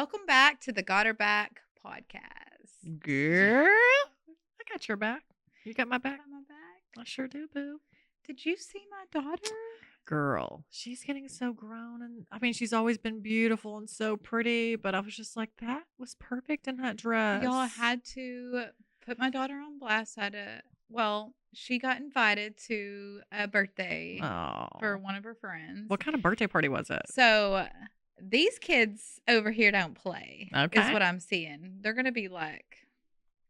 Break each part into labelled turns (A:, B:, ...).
A: Welcome back to the Got Her Back podcast.
B: Girl, I got your back. You got my back?
A: Got my back?
B: I sure do, boo.
A: Did you see my daughter?
B: Girl, she's getting so grown. And I mean, she's always been beautiful and so pretty, but I was just like, that was perfect in that dress.
A: Y'all had to put my daughter on blast. She got invited to a birthday for one of her friends.
B: What kind of birthday party was it?
A: So these kids over here don't play.
B: Okay.
A: Is what I'm seeing. They're going to be like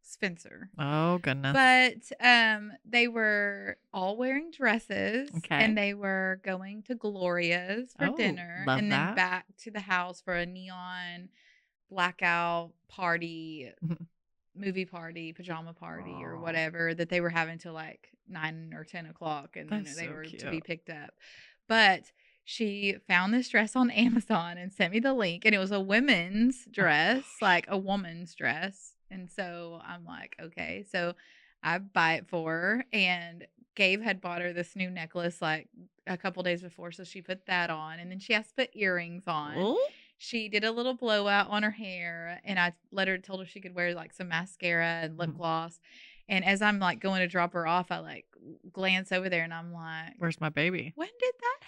A: Spencer.
B: Oh, goodness.
A: But they were all wearing dresses.
B: Okay.
A: And they were going to Gloria's for dinner.
B: Love
A: and
B: that.
A: then back to the house for a neon blackout party, movie party, pajama party, or whatever that they were having till like 9 or 10 o'clock. And then they were to be picked up. But she found this dress on Amazon and sent me the link. And it was a women's dress, like a woman's dress. And so I'm like, okay. So I buy it for her. And Gabe had bought her this new necklace like a couple days before. So she put that on. And then she has to put earrings on.
B: Ooh.
A: She did a little blowout on her hair. And I told her she could wear like some mascara and lip gloss. And as I'm like going to drop her off, I like glance over there and I'm like,
B: where's my baby?
A: When did that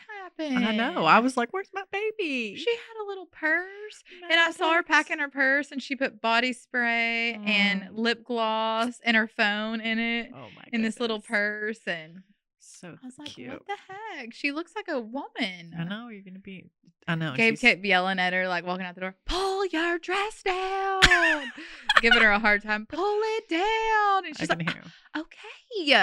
A: happen?
B: I know. I was like, where's my baby?
A: She had a little purse. And I saw her packing her purse and she put body spray and lip gloss and her phone in it.
B: Oh, my
A: in this little purse. And
B: so
A: I was like,
B: cute.
A: what the heck? She looks like a woman.
B: I know. You're going to be. I know.
A: Gabe kept yelling at her, like walking out the door, pull your dress down. Giving her a hard time. Pull it down. And she's like, okay.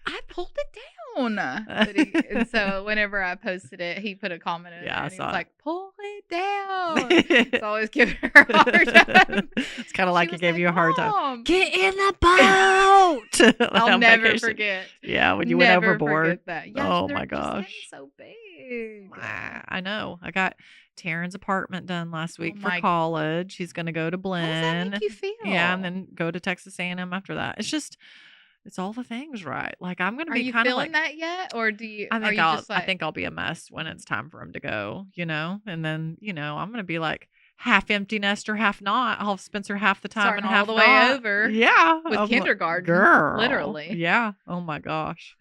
A: I pulled it down. And so whenever I posted it, he put a comment in it. And he was like, pull it down. It's always giving her a hard time.
B: It's kind of like he gave you a hard time.
A: Get in the boat. I'll never forget.
B: Yeah, when you went overboard.
A: That. Yeah,
B: oh my gosh.
A: So big.
B: I know. I got Taryn's apartment done last week for college. He's going to go to Blinn.
A: How does that make you feel?
B: Yeah, and then go to Texas A&M after that. It's all the things, right? Like I'm going to be kind of like.
A: Are you feeling that yet, or do you?
B: I think I'll be a mess when it's time for him to go. And then I'm going to be like half empty nester, half not. I'll have Spencer half the time
A: starting
B: and half
A: all the way
B: not.
A: over.
B: Yeah,
A: with kindergarten,
B: girl,
A: literally.
B: Yeah. Oh my gosh.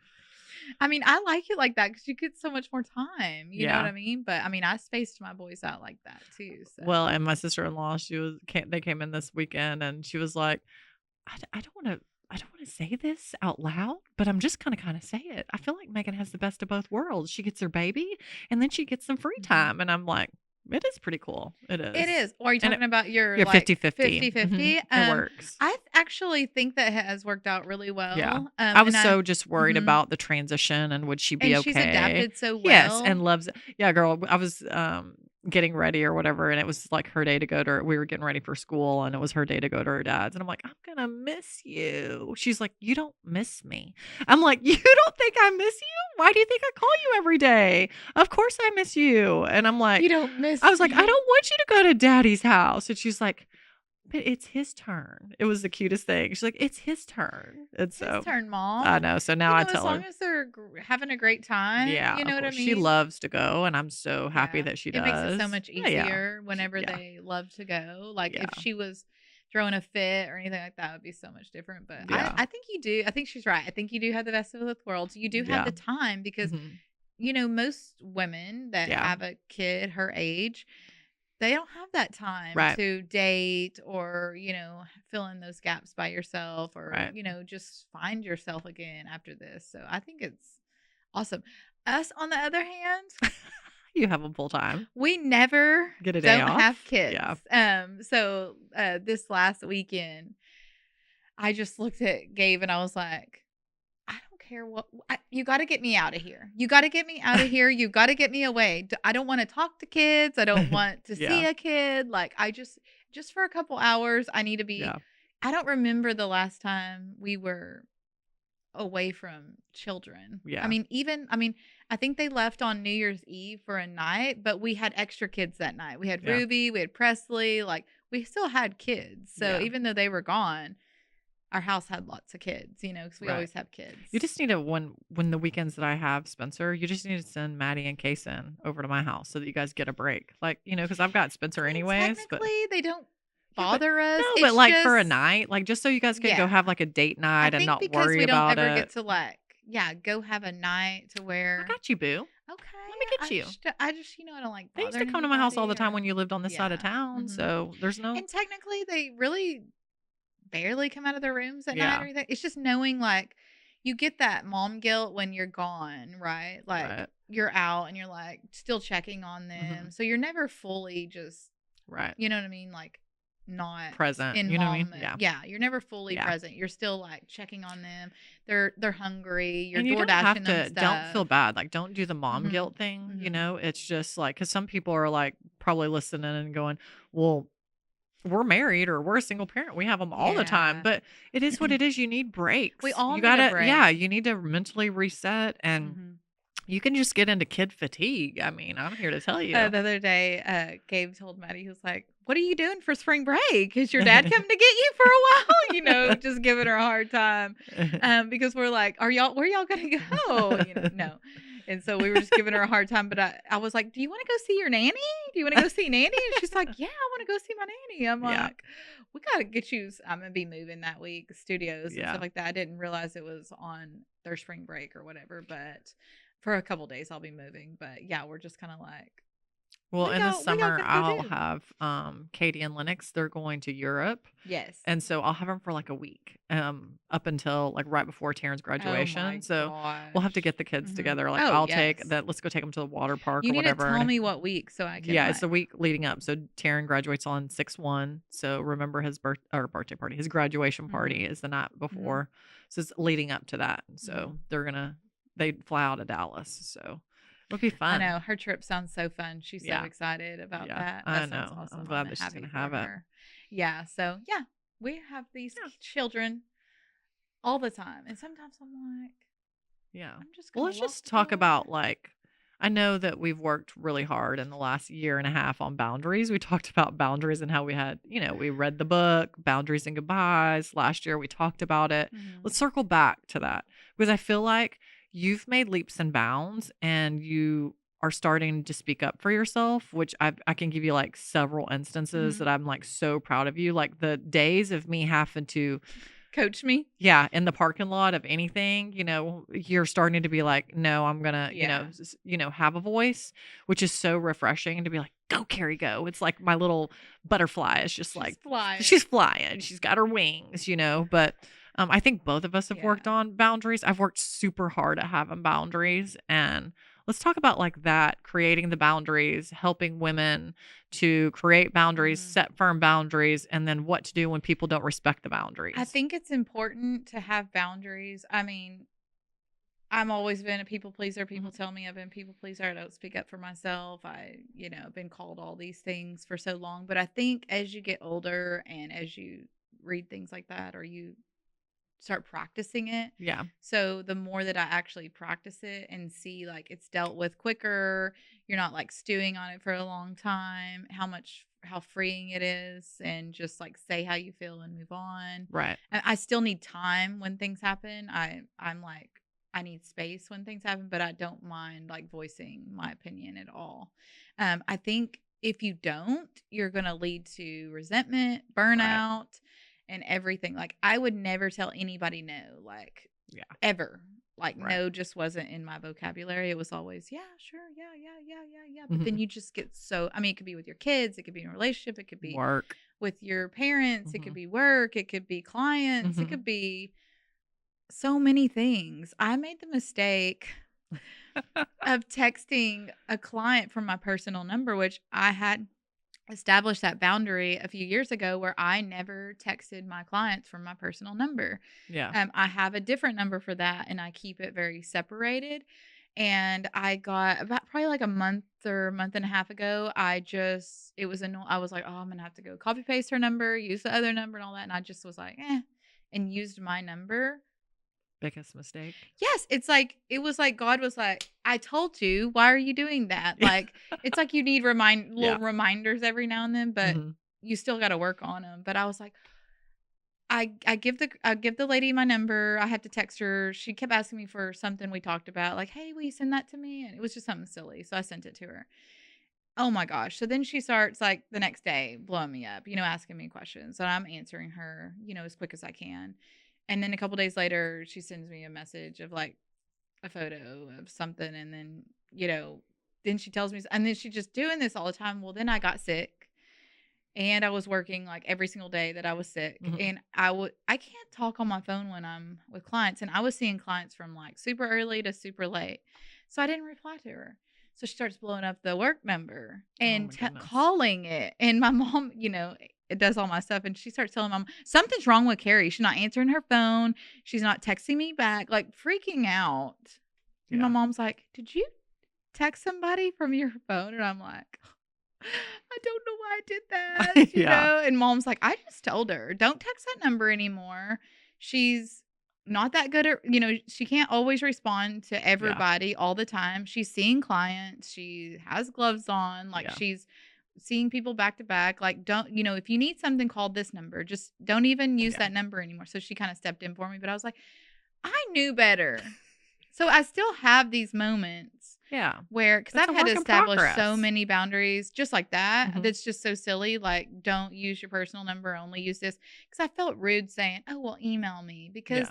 A: I mean, I like it like that because you get so much more time. You know what I mean? But I mean, I spaced my boys out like that too. So.
B: Well, and my sister-in-law, they came in this weekend, and she was like, I don't want to say this out loud, but I'm just gonna kind of say it. I feel like Megan has the best of both worlds. She gets her baby, and then she gets some free time, and I'm like, it is pretty cool. It is.
A: It is. Or are you talking about your
B: 50-50?
A: 50-50?
B: It works.
A: I actually think that has worked out really well.
B: Yeah. I was just worried about the transition and would she be okay?
A: She's adapted so well.
B: Yes, and loves it. Yeah, girl. I was getting ready or whatever, and it was like her day to go to. We were getting ready for school, and it was her day to go to her dad's. And I'm like, I'm gonna miss you. She's like, you don't miss me. I'm like, you don't think I miss you? Why do you think I call you every day? Of course I miss you. And I'm like,
A: you don't miss.
B: I was like, I don't want you to go to Daddy's house. And she's like, but it's his turn. It was the cutest thing. She's like, it's his turn. And so
A: his turn, Mom.
B: I know. So now I tell her.
A: As long as they're having a great time.
B: Yeah.
A: You know what I mean?
B: She loves to go, and I'm so happy that she does.
A: It makes it so much easier whenever they love to go. Like if she was throwing a fit or anything like that, it would be so much different. But I think you do. I think she's right. I think you do have the best of both worlds. You do have the time because, most women that have a kid her age, they don't have that time to date or, fill in those gaps by yourself or, just find yourself again after this. So I think it's awesome. Us, on the other hand,
B: you have them full time.
A: We never
B: get a day off.
A: Have kids.
B: Yeah.
A: So this last weekend, I just looked at Gabe and I was like, I don't care what you got to get me out of here. You got to get me out of here. You got to get me away. I don't want to talk to kids. I don't want to see a kid. Like I just for a couple hours, I need to be. Yeah. I don't remember the last time we were away from children.
B: Yeah.
A: I think they left on New Year's Eve for a night, but we had extra kids that night. We had Ruby, we had Presley, like we still had kids. So even though they were gone, our house had lots of kids, because we
B: Right.
A: always have kids.
B: You just need to when the weekends that I have Spencer, you just need to send Maddie and Kason over to my house so that you guys get a break. Like, because I've got Spencer anyways, but
A: technically they don't
B: yeah,
A: bother us.
B: no,
A: It's
B: but like for a
A: just,
B: night, like just so you guys can go
A: yeah.
B: have like a date
A: I
B: night and
A: think
B: not
A: because
B: worry
A: we don't
B: about
A: ever
B: it.
A: get to go have a night to
B: I
A: where.
B: got you, boo.
A: Okay.
B: Let me get you.
A: I just I don't like
B: They used to
A: bothering
B: come to my house all the
A: anybody
B: time when you lived on this side of
A: Yeah.
B: town,
A: Mhm.
B: so there's no.
A: And technically, they really barely come out of their rooms at night
B: Yeah.
A: or anything. It's just knowing, like, you get that mom guilt when you're gone, right? Like,
B: Right.
A: you're out and you're, like, still checking on them. So you're never fully just,
B: Right.
A: you know what I mean? Like, not
B: Present.
A: in
B: You know what I
A: mom
B: mean?
A: mode.
B: Yeah.
A: You're never fully
B: Yeah.
A: present. You're still, like, checking on them. They're hungry. You're
B: And you
A: door
B: don't have
A: dashing them
B: to. Don't feel
A: stuff.
B: bad. Like, don't do the mom
A: Mhm.
B: guilt thing.
A: Mhm.
B: It's just like because some people are like probably listening and going, "Well, we're married or we're a single parent. We have them all the time."
A: Yeah.
B: But it is what it is. You need breaks.
A: We all
B: You
A: need a
B: gotta, yeah.
A: break.
B: You need to mentally reset, and
A: Mhm.
B: you can just get into kid fatigue. I mean, I'm here to tell you.
A: The other day, Gabe told Maddie, he was like, "What are you doing for spring break? Is your dad coming to get you for a while?" Just giving her a hard time. Because we're like, where y'all gonna go? No. And so we were just giving her a hard time. But I was like, "Do you want to go see your nanny? Do you want to go see nanny?" And she's like, "Yeah, I want to go see my nanny." I'm
B: Yeah.
A: like, "We gotta get you. I'm gonna be moving that week, studios and
B: Yeah.
A: stuff like that." I didn't realize it was on their spring break or whatever, but for a couple days I'll be moving. But yeah, we're just kind of like,
B: Well, in the
A: we got
B: summer,
A: things to
B: I'll
A: do.
B: have Katie and Lennox. They're going to Europe.
A: Yes.
B: And so I'll have them for like a week, up until like right before Taryn's graduation.
A: Oh my
B: So we'll have to get the kids
A: gosh.
B: together. Like
A: Oh,
B: I'll take
A: yes.
B: that. Let's go take them to the water park
A: You
B: or
A: need to
B: whatever.
A: tell me what week so I can.
B: Yeah, it's the week leading up. So Taryn graduates on 6/1. So remember his birthday party, his graduation party is the night before. So it's leading up to that. So they fly out of Dallas. So it'll be
A: I
B: fun.
A: know her trip sounds so fun. She's so excited about that.
B: I
A: That sounds
B: know.
A: awesome.
B: I'm glad that she's
A: happy
B: gonna
A: for
B: have it.
A: her. Yeah. So yeah, we have these children all the time, and sometimes I'm like,
B: Yeah.
A: I'm just
B: Well,
A: gonna
B: let's
A: walk
B: just
A: the
B: talk
A: dog.
B: about like I know that we've worked really hard in the last year and a half on boundaries. We talked about boundaries and how we had, we read the book, Boundaries and Goodbyes. Last year we talked about it. Let's circle back to that because I feel like you've made leaps and bounds and you are starting to speak up for yourself, which I can give you like several instances that I'm like so proud of you. Like the days of me having to
A: coach me.
B: Yeah, in the parking lot of anything, you're starting to be like, no, I'm gonna, have a voice, which is so refreshing to be like, go, Carrie, go. It's like my little butterfly is just she's flying. She's got her wings, But I think both of us have worked on boundaries. I've worked super hard at having boundaries, and let's talk about like that, creating the boundaries, helping women to create boundaries, set firm boundaries, and then what to do when people don't respect the boundaries.
A: I think it's important to have boundaries. I mean, I'm always been a people pleaser. People tell me I've been a people pleaser. I don't speak up for myself. I've been called all these things for so long. But I think as you get older and as you read things like that or you start practicing it.
B: Yeah.
A: So the more that I actually practice it and see like it's dealt with quicker, you're not like stewing on it for a long time, how freeing it is, and just like say how you feel and move on.
B: Right.
A: And I still need time when things happen. I'm like I need space when things happen, but I don't mind like voicing my opinion at all. I think if you don't, you're going to lead to resentment, burnout, and everything. Like I would never tell anybody no, like ever. Like no just wasn't in my vocabulary. It was always, yeah, sure, yeah. But then you just get so, I mean, it could be with your kids, it could be in a relationship, it could be
B: work
A: with your parents, it could be work, it could be clients, it could be so many things. I made the mistake of texting a client from my personal number, which I had established that boundary a few years ago where I never texted my clients from my personal number.
B: Yeah.
A: I have a different number for that and I keep it very separated. And I got about probably like a month or month and a half ago, it was annoying. I was like, oh, I'm going to have to go copy paste her number, use the other number and all that. And I just was like, and used my number.
B: Biggest mistake.
A: Yes, it was like God was like, I told you, why are you doing that? Like it's like you need little reminders every now and then, but you still got to work on them. But I was like, I give the lady my number. I had to text her. She kept asking me for something we talked about, like, "Hey, will you send that to me?" And it was just something silly, so I sent it to her. Oh my gosh! So then she starts like the next day blowing me up, asking me questions, and I'm answering her, as quick as I can. And then a couple days later, she sends me a message of like a photo of something, and then then she tells me, and then she's just doing this all the time. Well, then I got sick. And I was working like every single day that I was sick. And I can't talk on my phone when I'm with clients. And I was seeing clients from like super early to super late. So I didn't reply to her. So she starts blowing up the work number and calling it. And my mom, it does all my stuff. And she starts telling mom, something's wrong with Carrie. She's not answering her phone. She's not texting me back, like freaking out. And my mom's like, did you text somebody from your phone? And I'm like, I don't know why I did that, know? And mom's like, I just told her, don't text that number anymore. She's not that good at, she can't always respond to everybody all the time. She's seeing clients. She has gloves on. Like she's seeing people back to back. Like, don't, if you need something, call this number. Just don't even use that number anymore. So she kind of stepped in for me, but I was like, I knew better. So I still have these moments.
B: Yeah.
A: Where, because I've had to establish so many boundaries just like that. That's just so silly. Like, don't use your personal number, only use this. Because I felt rude saying, oh, well, email me. Because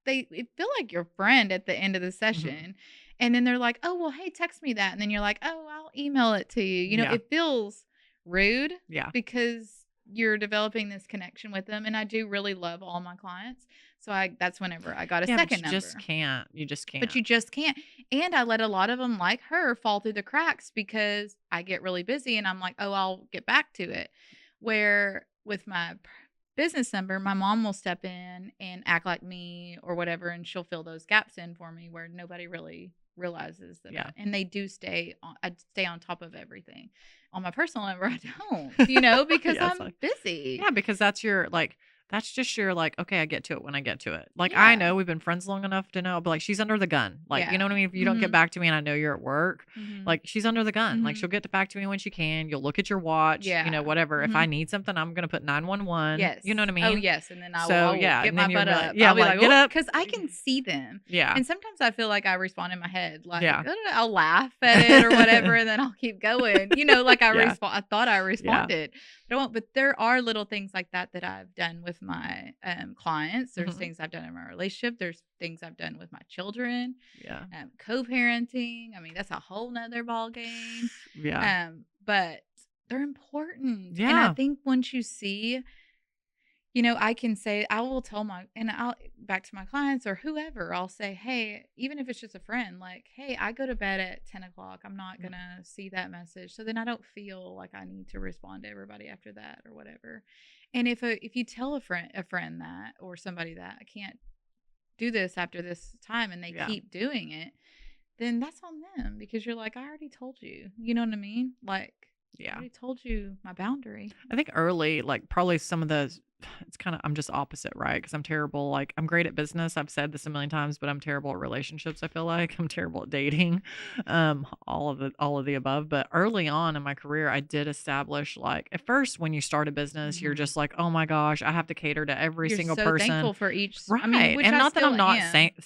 A: they feel like your friend at the end of the session. And then they're like, oh, well, hey, text me that. And then you're like, oh, I'll email it to you. You know, it feels rude. Yeah. Because you're developing this connection with them. And I do really love all my clients. So that's whenever I got a second number.
B: You just can't. You just can't.
A: But you just can't. And I let a lot of them like her fall through the cracks because I get really busy and I'm like, oh, I'll get back to it. Where with my business number, my mom will step in and act like me or whatever. And she'll fill those gaps in for me where nobody really realizes that. And they do I stay on top of everything. On my personal number, I don't, because I'm busy.
B: Yeah, because that's your that's just your okay, I get to it when I get to it. I know we've been friends long enough to know, but she's under the gun. You know what I mean? If you don't get back to me and I know you're at work, she's under the gun. She'll get back to me when she can. You'll look at your watch, whatever. If I need something, I'm going to put 911.
A: Yes.
B: You know what I mean?
A: Oh, yes. And then I will get my butt up.
B: Yeah,
A: I'll be
B: like, get up.
A: Because I can see them.
B: Yeah.
A: And sometimes I feel like I respond in my head. I'll laugh at it or whatever, and then I'll keep going. I thought I responded. But I won't. But there are little things like that I've done with my clients. There's things I've done in my relationship. There's things I've done with my children. Yeah. Co-parenting. I mean, that's a whole nother ball game. Yeah. But they're important. Yeah. And I think once you see, I can say, I will tell back to my clients or whoever, I'll say, hey, even if it's just a friend, like, hey, I go to bed at 10 o'clock. I'm not going to see that message. So then I don't feel like I need to respond to everybody after that or whatever. And if you tell a friend that, or somebody that I can't do this after this time and they keep doing it, then that's on them because you're like, I already told you, you know what I mean? Like, I already told you my boundary.
B: I think early, probably some of the, I'm just opposite, right? Because I'm terrible. I'm great at business. I've said this a million times, but I'm terrible at relationships. I feel like I'm terrible at dating, all of the above. But early on in my career, I did establish at first when you start a business, you're just like, oh my gosh, I have to cater to every single person.
A: Thankful for each,
B: right? And not that I'm not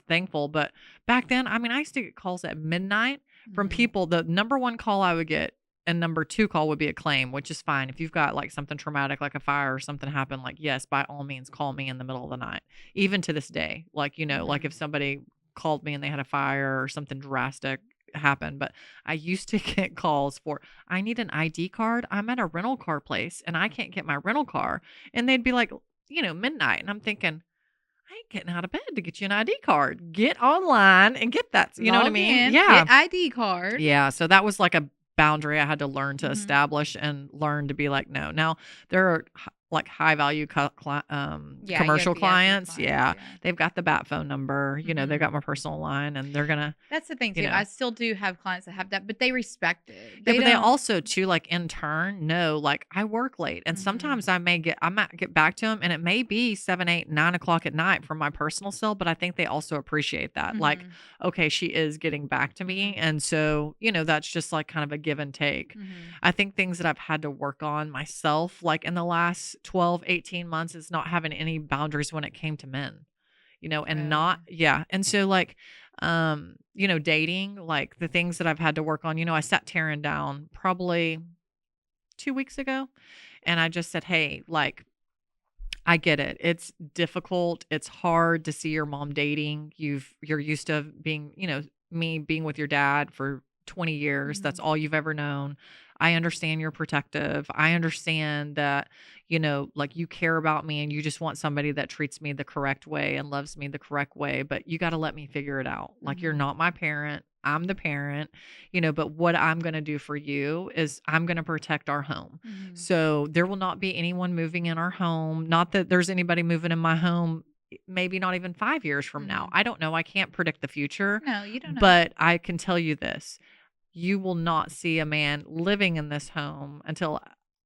B: thankful, but back then, I used to get calls at midnight from people. The number one call I would get. And number two call would be a claim, which is fine. If you've got something traumatic, like a fire or something happened, yes, by all means, call me in the middle of the night. Even to this day, if somebody called me and they had a fire or something drastic happened. But I used to get calls for, I need an ID card. I'm at a rental car place and I can't get my rental car. And they'd be like, midnight. And I'm thinking, I ain't getting out of bed to get you an ID card. Get online and get that. You know what I mean?
A: Yeah. Get ID card.
B: Yeah. So that was a boundary I had to learn to establish and learn to be no. Now there are high value commercial clients. Yeah. They've got the BAT phone number, they've got my personal line and they're gonna.
A: That's the thing too. I still do have clients that have that, but they respect it.
B: But they also too, in turn know, I work late and sometimes I might get back to them and it may be 7, 8, 9 o'clock at night from my personal cell, but I think they also appreciate that. Okay, she is getting back to me. And so, that's just kind of a give and take. I think things that I've had to work on myself, in the last 12, 18 months is not having any boundaries when it came to men, and
A: Really?
B: and so like, dating, like the things that I've had to work on, I sat Taryn down probably 2 weeks ago and I just said, hey, like, I get it. It's difficult. It's hard to see your mom dating. You're used to being, me being with your dad for 20 years. That's
A: Mhm.
B: all you've ever known. I understand you're protective. I understand that, like you care about me and you just want somebody that treats me the correct way and loves me the correct way, but you got to let me figure it out. Like you're
A: Mhm.
B: not my parent. I'm the parent, but what I'm going to do for you is I'm going to protect our home.
A: Mhm.
B: So there will not be anyone moving in our home. Not that there's anybody moving in my home, maybe not even 5 years from now.
A: Mhm.
B: I don't know. I can't predict the future,
A: No, you don't know.
B: but I can tell you this. You will not see a man living in this home until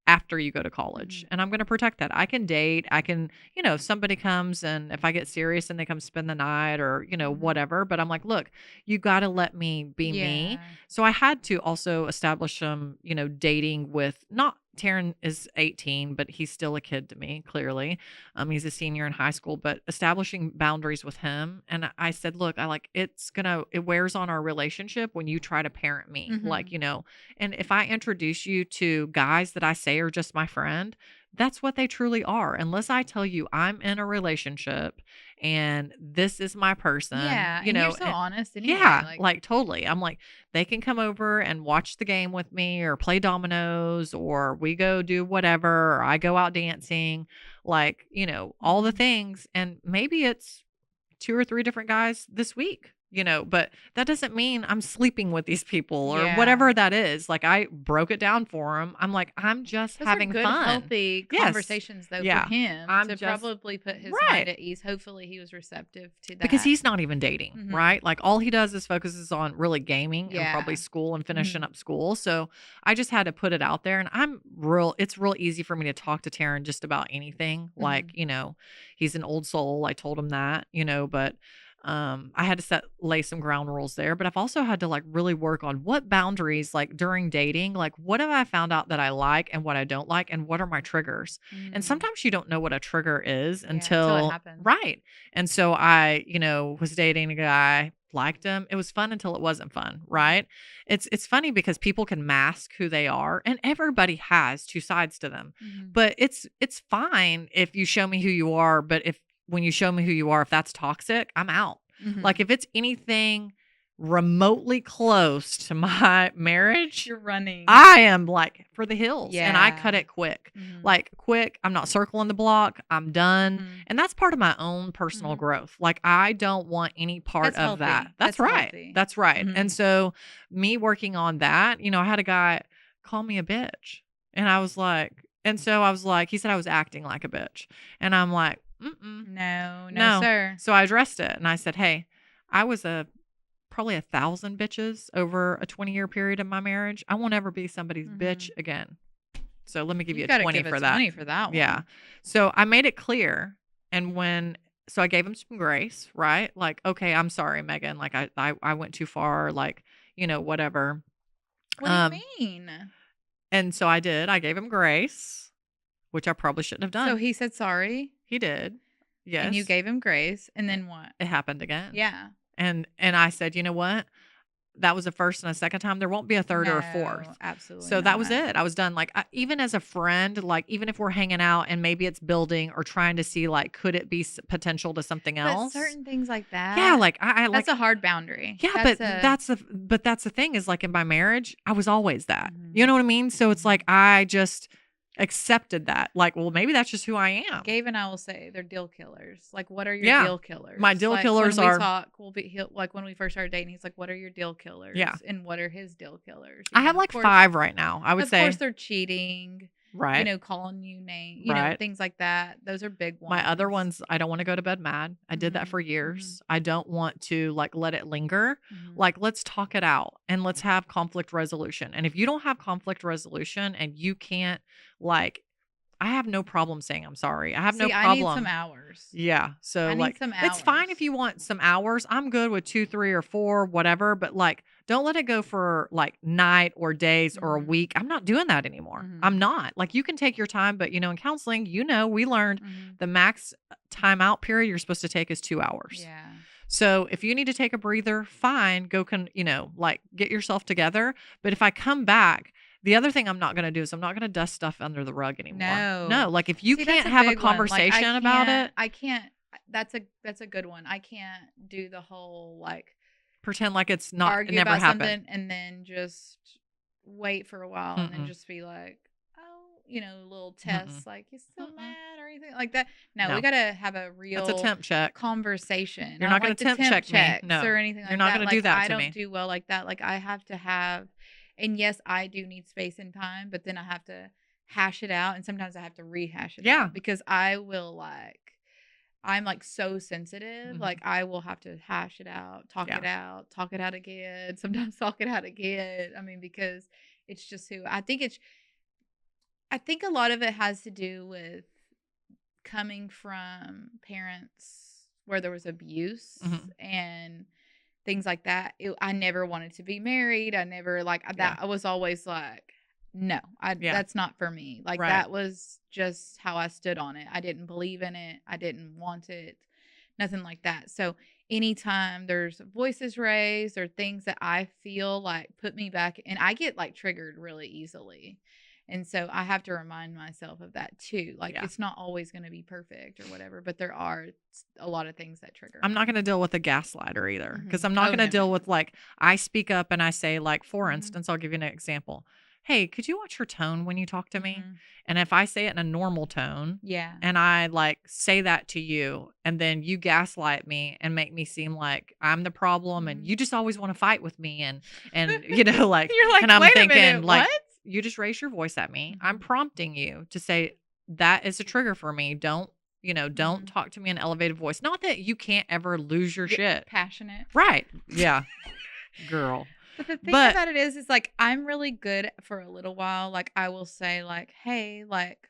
B: after you go to college.
A: Mhm.
B: And I'm going to protect that. I can date. I can, if somebody comes and if I get serious and they come spend the night or,
A: Mhm.
B: whatever. But I'm like, look, you got to let me be me.
A: Yeah.
B: So I had to also establish some, dating with not Taryn is 18, but he's still a kid to me, clearly. He's a senior in high school, but establishing boundaries with him. And I said, look, it wears on our relationship when you try to parent me. Like,
A: Mhm.
B: and if I introduce you to guys that I say are just my friend, that's what they truly are. Unless I tell you I'm in a relationship and this is my person,
A: Yeah, and you're so honest anyway,
B: yeah,
A: like
B: like totally. I'm like, they can come over and watch the game with me or play dominoes or we go do whatever or I go out dancing, like, all the
A: Mhm.
B: things. And maybe it's 2 or 3 different guys this week, but that doesn't mean I'm sleeping with these people or
A: Yeah.
B: whatever that is. Like I broke it down for him. I'm like, I'm just
A: Those are
B: having
A: good,
B: fun.
A: healthy
B: Yes.
A: conversations, though, for
B: Yeah.
A: him
B: I'm
A: to
B: just
A: probably put his mind
B: right.
A: at ease. Hopefully, he was receptive to
B: Because
A: that.
B: he's not even dating,
A: Mhm.
B: right? Like all he does is focuses on really gaming and probably
A: Yeah.
B: school and finishing
A: Mhm.
B: up school. So I just had to put it out there and it's real easy for me to talk to Taryn just about anything. Like,
A: Mhm.
B: he's an old soul. I told him that, but I had to lay some ground rules there, but I've also had to like really work on what boundaries like during dating, like what have I found out that I like and what I don't like and what are my triggers? And
A: Mm.
B: sometimes you don't know what a trigger is
A: Yeah, until it
B: until
A: happens.
B: right. And so I, was dating a guy, liked him. It was fun until it wasn't fun,
A: Mhm.
B: right? It's funny because people can mask who they are and everybody has two sides to them.
A: Mhm.
B: But it's fine if you show me who you are, but if when you show me who you are, if that's toxic, I'm out. Like
A: Mhm.
B: if it's anything remotely close to my marriage,
A: You're running.
B: I am like for the hills and I cut
A: Yeah.
B: it quick.
A: Mhm.
B: Like quick, I'm not circling the block. I'm done.
A: Mhm.
B: And that's part of my own personal
A: Mhm.
B: growth. Like I don't want any part
A: That's
B: of that.
A: healthy.
B: That's
A: That's
B: right.
A: healthy.
B: That's right. And
A: Mhm.
B: so me working on that, I had a guy call me a bitch. And I was like, and so I was like, he said I was acting like a bitch. And I'm like, mm-mm,
A: No, no,
B: no.
A: sir.
B: So I addressed it and I said, hey, I was probably 1,000 bitches over a 20-year period of my marriage. I won't ever be somebody's bitch
A: Mhm.
B: again. So let me give you
A: You've
B: a
A: gotta
B: 20
A: give a
B: for that.
A: 20 for that
B: Yeah.
A: one.
B: So I made it clear. And so I gave him some grace, right? Like, okay, I'm sorry, Megan. Like I went too far, like, whatever.
A: What do you
B: Um,
A: mean?
B: and so I did. I gave him grace, which I probably shouldn't have
A: So
B: done.
A: he said sorry,
B: He did.
A: and you
B: Yes.
A: gave him grace, and then what?
B: It happened again.
A: Yeah.
B: And I said, you know what? That was a first and a second time. There won't be a third or a
A: No,
B: fourth.
A: absolutely
B: So that was
A: not.
B: it. I was done. Like even as a friend, like even if we're hanging out and maybe it's building or trying to see like could it be potential to something
A: But
B: else?
A: certain things like
B: Yeah,
A: that,
B: like I
A: that's
B: like
A: a hard boundary.
B: yeah,
A: That's a
B: but that's the thing is like in my marriage, I was always that. You
A: Mhm.
B: know what I mean? So it's like
A: Mhm.
B: I just accepted that. Like, well, maybe that's just who I am.
A: Gabe and I will say they're deal killers. Like, what are your
B: Yeah.
A: deal
B: My
A: killers?
B: deal
A: Like when
B: killers
A: we
B: are
A: talk, he'll like when we first started dating, he's like, "What are your deal
B: yeah.
A: killers?" And what are his deal killers?
B: I have
A: Of
B: like
A: course,
B: 5 right now. I would
A: of course,
B: say
A: they're cheating.
B: right.
A: Calling you name,
B: Right.
A: things like that. Those are big
B: My other
A: ones.
B: ones, I don't wanna go to bed mad. I did that
A: Mhm.
B: for
A: Mhm.
B: years. I don't want to, like, let it linger.
A: Mhm.
B: Like, let's talk it out and let's have conflict resolution, and if you don't have conflict resolution and you can't, like I have no problem saying I'm sorry. I have no
A: See, I need some
B: problem
A: hours.
B: yeah, so,
A: I need
B: like,
A: some
B: it's fine if
A: hours.
B: you want some hours. I'm good with 2, 3, or 4, whatever, but, like, Don't let it go for like night or days or a
A: Mhm.
B: week. I'm not doing that anymore.
A: Mhm.
B: I'm not. Like, you can take your time, but in counseling, we learned
A: Mhm.
B: the max time out period you're supposed to take is 2 hours.
A: Yeah.
B: So if you need to take a breather, fine, go like get yourself together. But if I come back, the other thing I'm not going to do is I'm not going to dust stuff under the rug anymore. No,
A: No.
B: like if you
A: See, that's
B: can't
A: a
B: have a
A: big one. Like,
B: conversation about it,
A: I can't that's a good one. I can't do the whole, like,
B: pretend like it
A: argue
B: never
A: about
B: happened.
A: something and then just wait for a while and then
B: Mm-mm.
A: just be like, "Oh," little
B: Mm-mm.
A: tests, like, "You still
B: Mm-mm.
A: mad?" or anything like that. No, we
B: No,
A: gotta have a
B: that's a
A: real
B: temp check.
A: conversation.
B: You're
A: I don't
B: not going
A: like
B: to
A: the
B: temp
A: temp
B: check me.
A: checks
B: No,
A: or anything
B: you're
A: like
B: not
A: that.
B: going to do
A: Like,
B: that
A: I
B: to
A: don't
B: me.
A: do well like that. Like, I have to have, and yes, I do need space and time, but then I have to hash it out, and sometimes I have to rehash it
B: Yeah.
A: out because I'm like so sensitive.
B: Mhm.
A: Like, I will have to hash it out, talk
B: Yeah.
A: it out, talk it out again, sometimes talk it out again. I mean, because it's just who I think a lot of it has to do with coming from parents where there was abuse
B: Mhm.
A: and things like that. I never wanted to be married. I never
B: Yeah.
A: I was always like, no,
B: Yeah.
A: that's not for me. Like,
B: Right.
A: that was just how I stood on it. I didn't believe in it. I didn't want it. Nothing like that. So anytime there's voices raised or things that I feel like put me back, and I get like triggered really easily. And so I have to remind myself of that too. Like,
B: Yeah.
A: it's not always going to be perfect or whatever, but there are a lot of things that trigger
B: I'm
A: me.
B: not going to deal with a gaslighter either, because
A: Mhm.
B: I'm not
A: Oh,
B: going to
A: no,
B: deal
A: no,
B: with
A: no.
B: like, I speak up and I say, like, for
A: Mhm.
B: instance, I'll give you an example. Hey, could you watch your tone when you talk to me?
A: Mhm.
B: And if I say it in a normal tone
A: Yeah.
B: and I like say that to you, and then you gaslight me and make me seem like I'm the problem and
A: Mhm.
B: you just always want to fight with me, and like,
A: You're like,
B: and I'm
A: "Wait a
B: thinking
A: minute,
B: like,
A: what?"
B: you just raise your voice at me. I'm
A: Mhm.
B: prompting you to say that is a trigger for me. Don't
A: Mhm.
B: talk to me in an elevated voice. Not that you can't ever lose your
A: Get
B: shit.
A: passionate.
B: Right. Yeah. Girl.
A: But the thing
B: But
A: about it is like, I'm really good for a little while. Like, I will say like, "Hey, like,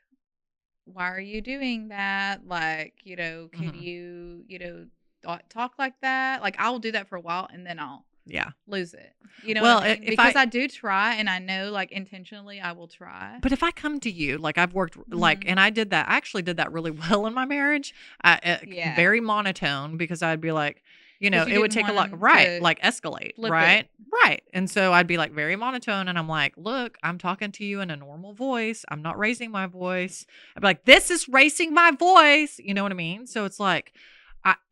A: why are you doing that? Like, could
B: mhm,
A: you, talk like that?" Like, I will do that for a while and then I'll
B: yeah.
A: lose it. You know what
B: Well,
A: I mean?
B: if
A: Because
B: I
A: I do try, and I know, like, intentionally I will try.
B: but if I come to you, like I've worked like,
A: Mhm.
B: and I actually did that really well in my marriage.
A: Yeah.
B: Very monotone, because I'd be like,
A: 'Cause you
B: it would
A: didn't
B: take a
A: want
B: lot,
A: them
B: right?
A: to
B: Like escalate,
A: flip it.
B: right? Right. And so I'd be like very monotone, and I'm like, look, I'm talking to you in a normal voice. I'm not raising my voice. I'd be like, this is raising my voice. You know what I mean? So it's like,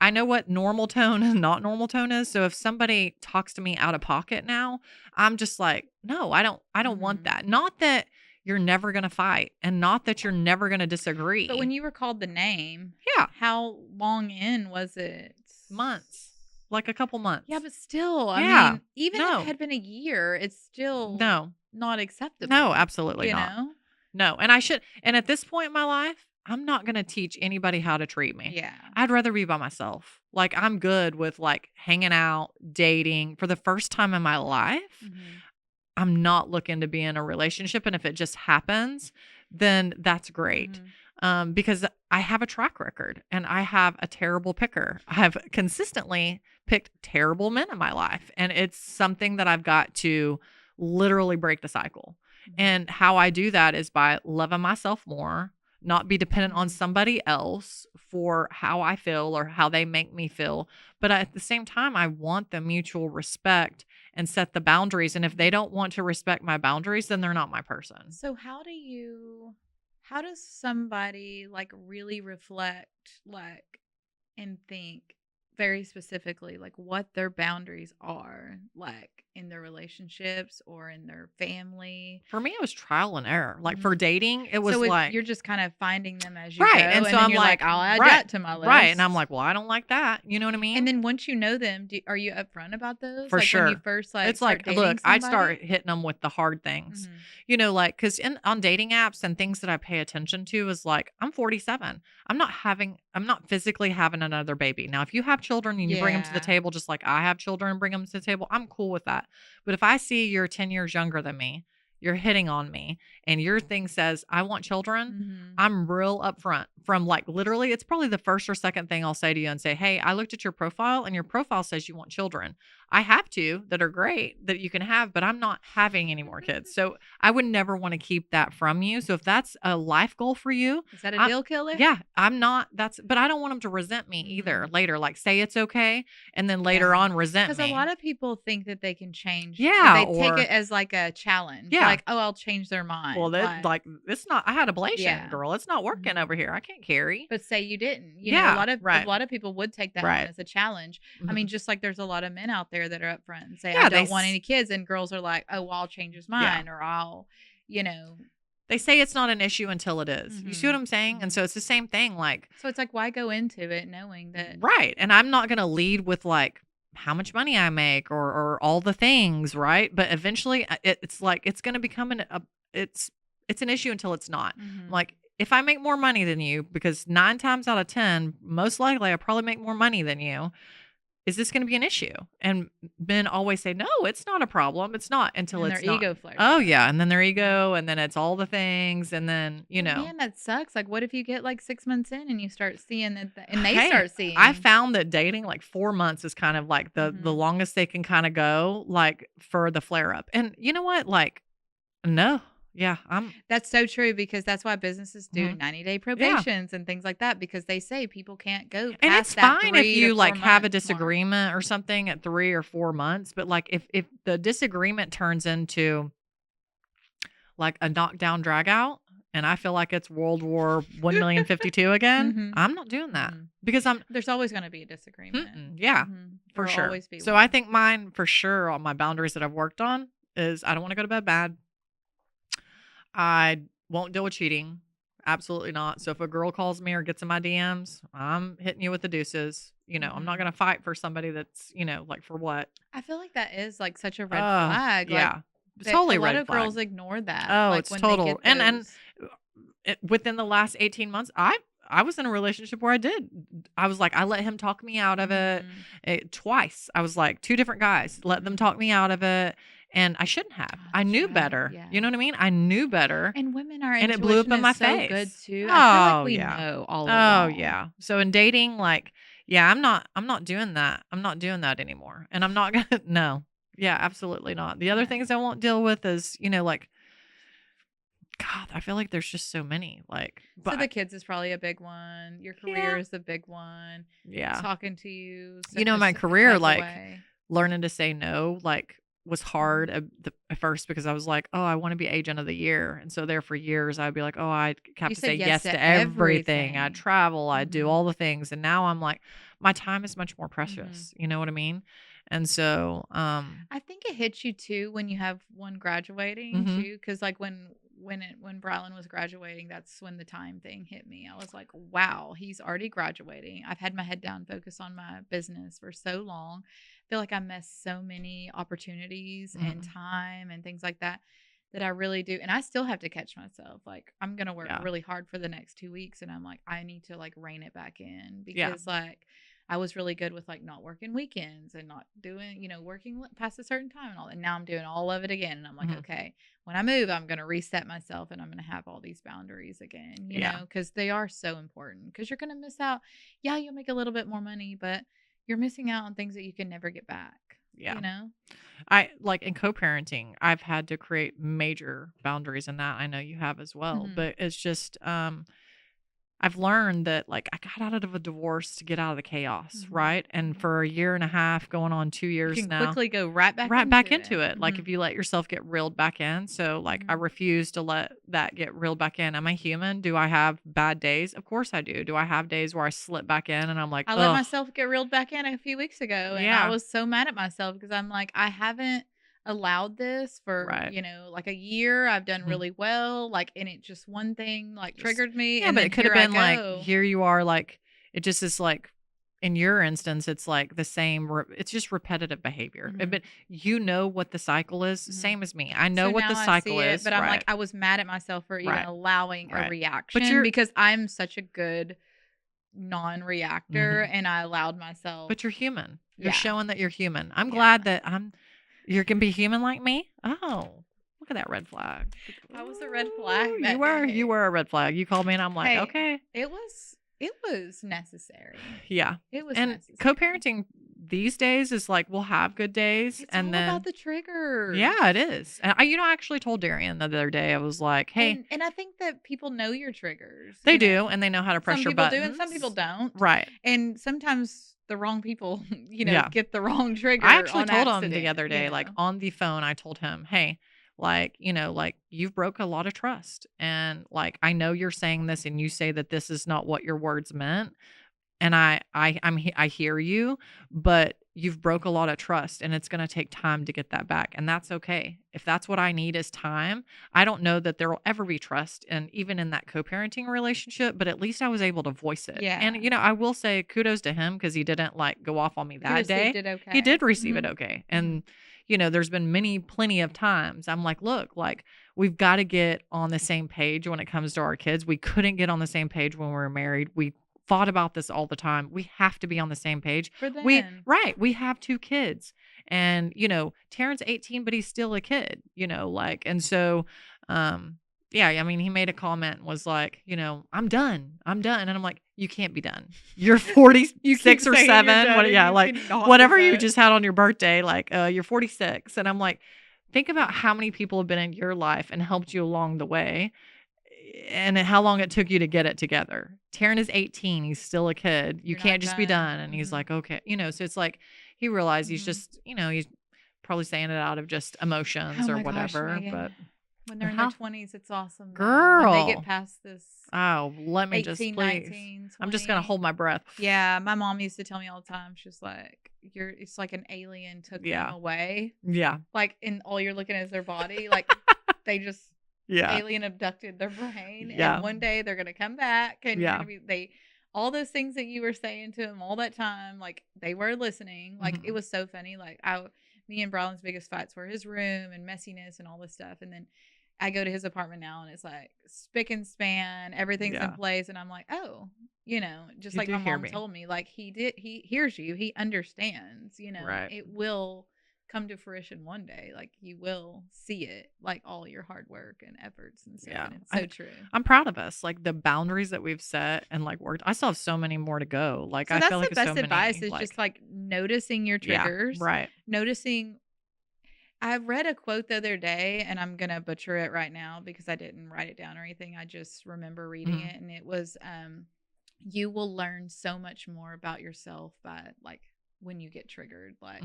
B: I know what normal tone and not normal tone is. So if somebody talks to me out of pocket now, I'm just like, no, I don't want
A: Mhm.
B: that. Not that you're never going to fight, and not that you're never going to disagree.
A: But when you were called the name,
B: Yeah.
A: how long in was it?
B: Months. Like a couple months.
A: Yeah, but still, I
B: Yeah.
A: mean, even if it
B: No.
A: had been a year, it's still
B: No.
A: not acceptable.
B: No, absolutely
A: You
B: not.
A: know?
B: No. And at this point in my life, I'm not going to teach anybody how to treat me.
A: Yeah.
B: I'd rather be by myself. Like, I'm good with like hanging out, dating for the first time in my life.
A: Mhm.
B: I'm not looking to be in a relationship. And if it just happens, then that's great. Because I have a track record and I have a terrible picker. I have consistently picked terrible men in my life. And it's something that I've got to literally break the cycle.
A: Mhm.
B: And how I do that is by loving myself more, not be dependent on
A: Mhm.
B: somebody else for how I feel or how they make me feel. But at the same time, I want the mutual respect and set the boundaries. And if they don't want to respect my boundaries, then they're not my person.
A: So how does somebody like really reflect like and think very specifically like what their boundaries are like in their relationships or in their family?
B: For me, it was trial and error. Like for
A: Mhm.
B: dating, it was
A: So
B: like,
A: you're just kind of finding them as you
B: right.
A: go,
B: And so
A: and then
B: I'm
A: you're
B: like,
A: like, "I'll add
B: right,
A: that to my
B: right. And I'm
A: list."
B: like, well, I don't like that. You know what I mean?
A: And then once you know them, are you upfront about those?
B: For
A: Like when you
B: sure.
A: first like
B: It's
A: start
B: like,
A: dating
B: look, I'd
A: somebody?
B: start hitting them with the hard things.
A: Mhm.
B: Like, because on dating apps and things that I pay attention to is like, I'm 47. I'm not physically having another baby. Now, if you have children and you bring them to the
A: Yeah.
B: table just like I have children and bring them to the table, I'm cool with that. But if I see you're 10 years younger than me, you're hitting on me, and your thing says, I want children,
A: Mhm.
B: I'm real upfront from like literally, it's probably the first or second thing I'll say to you and say, hey, I looked at your profile and your profile says you want children. I have two that are great that you can have, but I'm not having any more kids. So I would never want to keep that from you. So if that's a life goal for you,
A: Is that a deal killer?
B: yeah, I'm not. But I don't want them to resent me either later. Like say it's okay, and then later on resent me.
A: Because a lot of people think that they can change.
B: Yeah,
A: they take it as like a challenge.
B: Yeah.
A: Like, oh, I'll change their mind.
B: Well, that like it's not. I had ablation, girl. It's not working
A: Mhm.
B: over here. I can't carry.
A: But say you didn't. You
B: Yeah,
A: know,
B: right.
A: a lot of people would take that
B: Right.
A: on as a challenge. I mean,
B: Mhm.
A: just like there's a lot of men out there that are upfront and say,
B: Yeah,
A: I
B: they
A: don't want any kids, and girls are like, oh, well, I'll change his mind, or I'll, you know.
B: They say it's not an issue until it is. You see what I'm saying? And
A: Mhm.
B: so it's the same thing. Like,
A: So it's like, why go into it knowing that?
B: right. And I'm not going to lead with like how much money I make or all the things, right? But eventually it's like it's going to become it's an issue until it's not.
A: Mhm.
B: Like if I make more money than you, because 9 times out of 10, most likely I probably make more money than you. Is this going to be an issue? And men always say, no, it's not a problem. It's not until
A: And
B: it's
A: their
B: not.
A: ego flares
B: Oh
A: up.
B: yeah. And then their ego, and then it's all the things. And then, you know.
A: Man, that sucks. Like, what if you get like 6 months in and you start seeing that, and they
B: Hey,
A: start seeing?
B: I found that dating like 4 months is kind of like the longest they can kind of go, like for the flare up. And you know what? Like, no. Yeah,
A: That's so true, because that's why businesses do 90-day probations and things like that, because they say people can't go past
B: and it's
A: that
B: fine
A: 3
B: if
A: to
B: you
A: 4
B: like have a
A: months mark.
B: disagreement or something at 3 or 4 months, but like if the disagreement turns into like a knockdown drag out, and I feel like it's World War 1,052 again, I'm not doing that because
A: there's always going to be a disagreement.
B: Yeah, for
A: There'll
B: sure.
A: always be
B: So
A: one.
B: I think mine for sure on my boundaries that I've worked on is I don't want to go to bed bad. I won't deal with cheating. Absolutely not. So if a girl calls me or gets in my DMs, I'm hitting you with the deuces. You know, I'm not going to fight for somebody that's, you know, like for what?
A: I feel like that is like such a red flag.
B: Yeah.
A: Like,
B: totally
A: a lot
B: red
A: of
B: flag.
A: girls ignore that.
B: Oh,
A: like
B: it's
A: when
B: total.
A: They get
B: And within the last 18 months, I was in a relationship where I was like, I let him talk me out of it twice. I was like 2 different guys, let them talk me out of it. And I shouldn't have. I knew better. Yeah. You know what I mean? I knew better.
A: And women are,
B: and it blew up in my face.
A: Good too.
B: Oh,
A: I feel like we know all along.
B: Oh yeah. So in dating, like, yeah, I'm not doing that. I'm not doing that anymore. And I'm not gonna. No. Yeah, absolutely not. The other things I won't deal with is, you know, like, God, I feel like there's just so many. Like,
A: so the kids is probably a big one. Your career is a big one.
B: Yeah.
A: Talking to you.
B: You know, my career, like learning to say no, like was hard at first because I was like, oh, I want to be agent of the year. And so there for years, I'd be like, oh, I have to say yes to everything. I'd travel. I'd do all the things. And now I'm like, my time is much more precious. You know what I mean? And so
A: I think it hits you too when you have one graduating too. Cause like when Brylan was graduating, that's when the time thing hit me. I was like, wow, he's already graduating. I've had my head down, focused on my business for so long. I feel like I missed so many opportunities and time and things like that I really do. And I still have to catch myself. Like, I'm going to work really hard for the next 2 weeks. And I'm like, I need to like rein it back in, because like I was really good with like not working weekends and not doing, you know, working past a certain time and all. And now I'm doing all of it again. And I'm like, okay, when I move, I'm going to reset myself and I'm going to have all these boundaries again, you know, because they are so important, because you're going to miss out. Yeah, you'll make a little bit more money, but you're missing out on things that you can never get back. Yeah. You know,
B: I like in co-parenting, I've had to create major boundaries in that. I know you have as well, but it's just, I've learned that like I got out of a divorce to get out of the chaos, right? And for a year and a half, going on 2 years
A: you can
B: now,
A: quickly go right back
B: into it. Like if you let yourself get reeled back in. So like I refuse to let that get reeled back in. Am I human? Do I have bad days? Of course I do. Do I have days where I slip back in and I'm like,
A: I let myself get reeled back in a few weeks ago, and
B: Yeah.
A: I was so mad at myself because I'm like, I haven't allowed this for you know, like a year. I've done really well, like, and it just one thing like triggered me.
B: Yeah,
A: and
B: but
A: then
B: it could have
A: here
B: been
A: I
B: like,
A: go.
B: here you are, like it just is like in your instance, it's like the same. It's just repetitive behavior. But you know what the cycle is. Same as me. I know
A: So
B: what the
A: now I
B: cycle
A: see it,
B: is.
A: but I'm like, I was mad at myself for even allowing a reaction, because I'm such a good non-reactor, and I allowed myself.
B: But you're human. You're showing that you're human. I'm glad that you can be human like me. Oh, look at that red flag.
A: I was a red flag.
B: You were a red flag. You called me and I'm like, okay.
A: It was necessary.
B: Yeah.
A: It was
B: and
A: necessary.
B: co-parenting these days is like we'll have good days,
A: It's
B: and
A: all
B: then
A: about the triggers.
B: yeah, it is. And I actually told Darian the other day. I was like, "Hey,
A: And I think that people know your triggers.
B: they do, and they know how to press
A: Some
B: your
A: people
B: buttons.
A: do, and some people don't.
B: Right?
A: And sometimes the wrong people,
B: Yeah.
A: get the wrong trigger.
B: I actually
A: on
B: told
A: accident,
B: him the other day, like on the phone, I told him, "Hey, like, like you've broke a lot of trust, and like I know you're saying this, and you say that this is not what your words meant, and I hear you, but you've broke a lot of trust, and it's going to take time to get that back, and that's okay. If that's what I need is time, I don't know that there will ever be trust, and even in that co-parenting relationship, but at least I was able to voice it.
A: Yeah.
B: And I will say kudos to him because he didn't like go off on me that day.
A: Received it okay.
B: He did receive it
A: Mhm.
B: okay, and there's been plenty of times I'm like, look, like we've got to get on the same page when it comes to our kids. We couldn't get on the same page when we were married. We fought about this all the time. We have to be on the same page.
A: For them.
B: We have 2 kids. And, Terrence 18, but he's still a kid, and so yeah, I mean, he made a comment and was like, I'm done. I'm done. And I'm like, you can't be done. You're 46 or 7. Whatever you just had on your birthday, like you're 46. And I'm like, think about how many people have been in your life and helped you along the way and how long it took you to get it together. Taryn is 18. He's still a kid. You
A: You're
B: can't
A: not
B: just be
A: done.
B: done. And he's like, okay. So it's like he realized he's
A: Mhm.
B: just, he's probably saying it out of just emotions
A: Oh
B: or
A: my gosh,
B: whatever.
A: Megan.
B: But
A: When they're in
B: How-
A: their 20s, it's awesome. Though.
B: Girl.
A: When they get past this
B: oh, let me
A: 18,
B: just please.
A: 19, 20.
B: I'm just going to hold my breath.
A: Yeah, my mom used to tell me all the time. She's like, it's like an alien took
B: Yeah.
A: them away.
B: Yeah.
A: Like, and all you're looking at is their body. Like, they just
B: Yeah.
A: alien abducted their brain.
B: Yeah.
A: And one day they're going to come back. And
B: Yeah.
A: you're gonna be, all those things that you were saying to them all that time, like, they were listening. Like, it was so funny. Like, me and Brylan's biggest fights were his room and messiness and all this stuff. And then I go to his apartment now and it's like spick and span, everything's in place. And I'm like, oh, just
B: You
A: like
B: do
A: my
B: hear
A: mom
B: me.
A: told me, like he hears you, he understands,
B: Right.
A: it will come to fruition one day. Like you will see it, like all your hard work and efforts and stuff.
B: Yeah.
A: And it's so true.
B: I'm proud of us. Like the boundaries that we've set and like worked. I still have so many more to go. Like
A: So
B: I
A: that's
B: feel like
A: the
B: there's
A: best
B: so
A: advice
B: many,
A: is just like noticing your triggers.
B: Yeah, right.
A: Noticing. I read a quote the other day and I'm going to butcher it right now because I didn't write it down or anything. I just remember reading it and it was, you will learn so much more about yourself by like when you get triggered. Like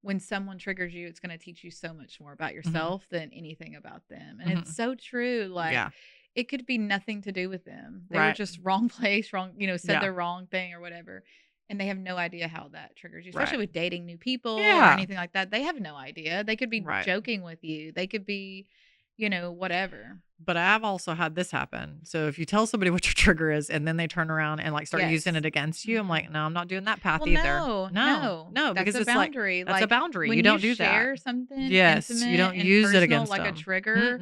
A: when someone triggers you, it's going to teach you so much more about yourself than anything about them. And it's so true. Like it could be nothing to do with them. They were just wrong place, wrong, said the wrong thing or whatever. And they have no idea how that triggers you, especially with dating new people or anything like that. They have no idea. They could be joking with you. They could be, whatever.
B: But I've also had this happen. So if you tell somebody what your trigger is and then they turn around and like start using it against you, I'm like, no, I'm not doing that path either. No,
A: that's
B: because
A: a
B: it's
A: boundary.
B: Like, that's a boundary.
A: When
B: you don't do
A: share
B: that.
A: something
B: Yes,
A: intimate
B: you don't
A: and
B: use it
A: personal,
B: against
A: like
B: them.
A: a trigger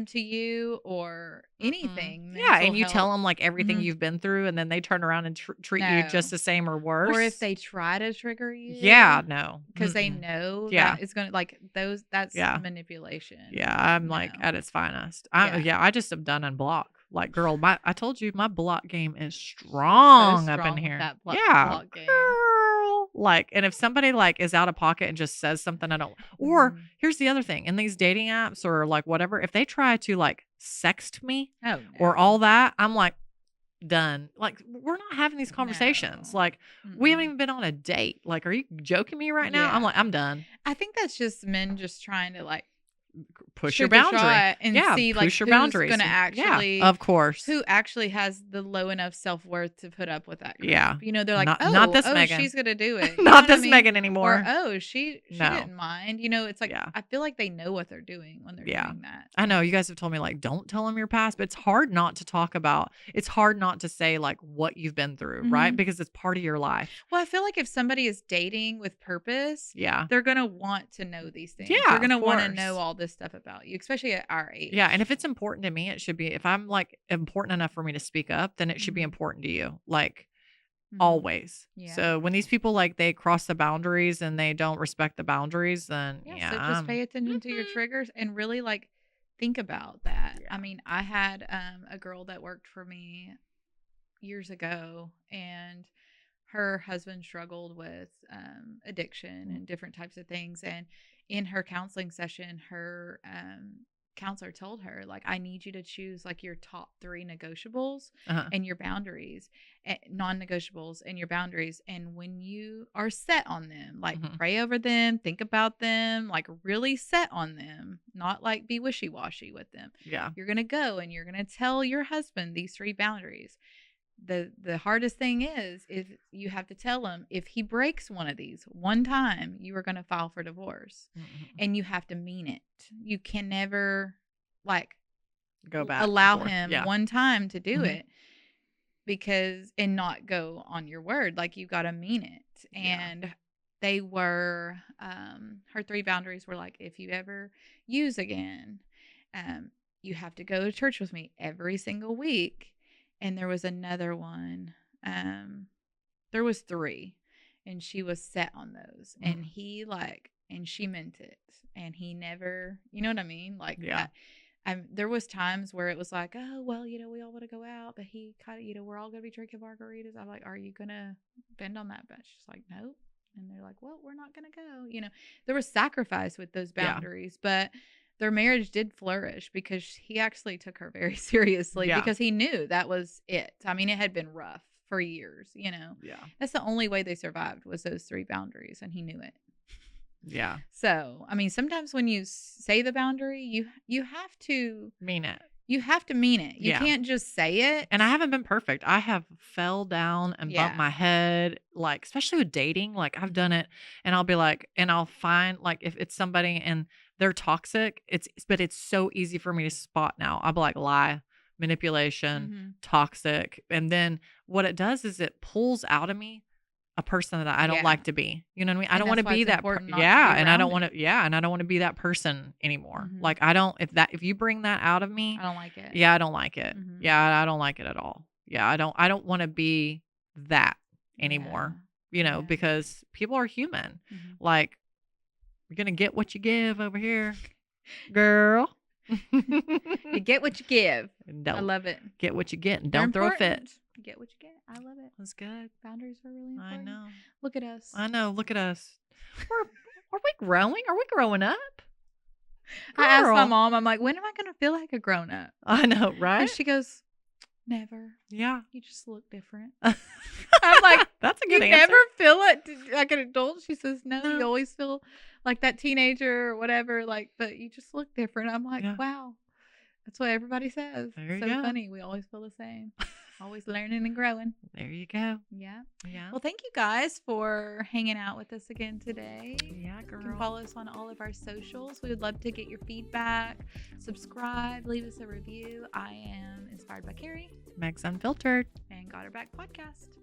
A: to you or anything.
B: Yeah, and you tell
A: health.
B: them like everything you've been through, and then they turn around and treat you just the same or worse.
A: Or if they try to trigger you.
B: Yeah, no.
A: Because they know that it's going to like those, that's manipulation.
B: Yeah, I'm like at its finest. I just am done and block. Like, girl, I told you my block game is strong, up in here.
A: That block game.
B: Girl. Like, and if somebody like is out of pocket and just says something I don't, or here's the other thing, in these dating apps or like whatever, if they try to like sext me or all that, I'm like, done. Like, we're not having these conversations. Like, we haven't even been on a date. Like, are you joking me right now? I'm like, I'm done.
A: I think that's just men just trying to like
B: push your boundary
A: and see like
B: push your
A: who's
B: boundaries.
A: Gonna actually,
B: of course,
A: who actually has the low enough self-worth to put up with that crap. They're like,
B: not this Megan.
A: She's gonna do it.
B: Not this Megan anymore.
A: Or she didn't mind. It's like I feel like they know what they're doing when they're doing that.
B: I know you guys have told me like don't tell them your past, but it's hard not to talk about. It's hard not to say like what you've been through, right? Because it's part of your life.
A: Well, I feel like if somebody is dating with purpose, they're gonna want to know these things.
B: Yeah,
A: they're gonna want to know all this stuff about you, especially at our age.
B: Yeah, and if it's important to me, it should be. If I'm like important enough for me to speak up, then it should be important to you, like always. So when these people like they cross the boundaries and they don't respect the boundaries, then
A: so just pay attention to your triggers and really like think about that. I mean, I had a girl that worked for me years ago, and her husband struggled with addiction and different types of things. And in her counseling session, her counselor told her, like, I need you to choose like your top 3 negotiables and your boundaries, non-negotiables and your boundaries. And when you are set on them, like pray over them, think about them, like really set on them, not like be wishy-washy with them.
B: Yeah.
A: You're going to go and you're going to tell your husband these 3 boundaries. The hardest thing is you have to tell him, if he breaks one of these one time, you are going to file for divorce. And you have to mean it. You can never like
B: go back,
A: allow him one time to do it, because and not go on your word. Like, you got to mean it. And they were her 3 boundaries were like, if you ever use again, you have to go to church with me every single week. And there was another one. There was 3, and she was set on those. And he and she meant it. And he never, you know what I mean? Like, there was times where it was like, oh, well, we all want to go out, but he kind of, we're all going to be drinking margaritas. I'm like, are you going to bend on that? But she's like, nope. And they're like, well, we're not going to go. There was sacrifice with those boundaries, but their marriage did flourish because he actually took her very seriously because he knew that was it. I mean, it had been rough for years, Yeah. That's the only way they survived, was those 3 boundaries, and he knew it.
B: Yeah.
A: So, I mean, sometimes when you say the boundary, you have to
B: mean it.
A: You have to mean it. You can't just say it.
B: And I haven't been perfect. I have fell down and bumped my head, like, especially with dating. Like, I've done it, and I'll be like, and I'll find, like, if it's somebody and they're toxic, but it's so easy for me to spot now. I'll be like, lie, manipulation, toxic. And then what it does is it pulls out of me a person that I don't like to be. You know what I mean? I don't want to be that. And I don't want to. Yeah, and I don't want to be that person anymore. Like, I don't. If you bring that out of me,
A: I don't like it.
B: Yeah, I don't like it. Yeah, I don't like it at all. Yeah, I don't want to be that anymore. Because people are human. Like, you're gonna get what you give over here, girl.
A: You get what you give. I love it.
B: Get what you get, and don't throw a fit.
A: You get what you get. I love it.
B: That's good.
A: Boundaries are really important.
B: I know.
A: Look at us.
B: I know. Look at us. Are we growing? Are we growing up?
A: Girl. I asked my mom, I'm like, when am I going to feel like a grown up?
B: I know, right?
A: And she goes, never.
B: Yeah.
A: You just look different. I'm like,
B: that's a good answer.
A: You never feel it like an adult? She says, no, you always feel like that teenager or whatever, like, but you just look different. I'm like, wow. That's what everybody says.
B: There
A: it's so funny. We always feel the same. Always learning and growing.
B: There you go.
A: Yeah. Well, thank you guys for hanging out with us again today.
B: Yeah, girl.
A: You can follow us on all of our socials. We would love to get your feedback. Subscribe. Leave us a review. I am Inspired by Carrie.
B: Meg's Unfiltered.
A: And Got Her Back Podcast.